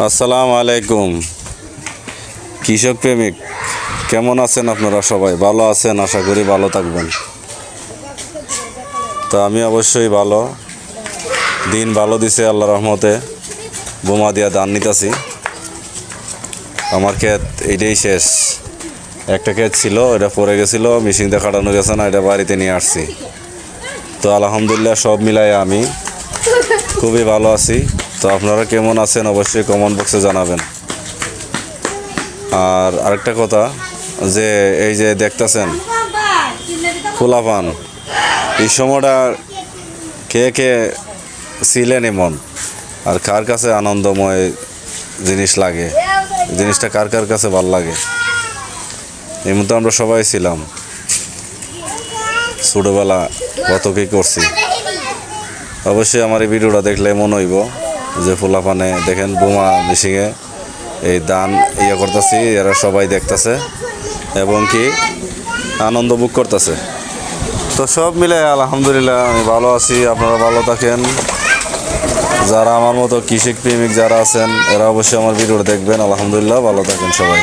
আসসালামু আলাইকুম কৃষক প্রেমিক, কেমন আছেন আপনারা? সবাই ভালো আছেন? আশা করি ভালো থাকবেন। তো আমি অবশ্যই ভালো। দিন ভালো দিছে আল্লাহর রহমতে। বোমা দিয়া ধান নিতেছি। আমার ক্ষেত এইটাই শেষ। একটা ক্ষেত ছিল, এটা পড়ে গেছিল, মেশিন দিয়ে কাটানো গেছে না, এটা বাড়িতে নিয়ে আসছি। তো আলহামদুলিল্লাহ সব মিলাই আমি খুবই ভালো আছি। তো আপনারা কেমন আছেন অবশ্যই কমেন্ট বক্সে জানাবেন। আর আরেকটা কথা, যে এই যে দেখতেছেন ফুলাপান, এই সময়টা কে কে ছিলেন এমন, আর কার কাছে আনন্দময় জিনিস লাগে, জিনিসটা কার কার কাছে ভাল লাগে? এমন তো আমরা সবাই ছিলাম ছোটোবেলা, কত কী করছি। অবশ্যই আমার এই ভিডিওটা দেখলে মনে হইব যে ফুলাপানে দেখেন বোমা মেশিনে এই ধান করতেছি, এরা সবাই দেখতেছে এবং কি আনন্দ ভোগ করতেছে। তো সব মিলে আলহামদুলিল্লাহ আমি ভালো আছি। আপনারা ভালো থাকেন। যারা আমার মতো কৃষক প্রেমিক যারা আছেন, এরা অবশ্যই আমার ভিডিওটা দেখবেন। আলহামদুলিল্লাহ ভালো থাকেন সবাই।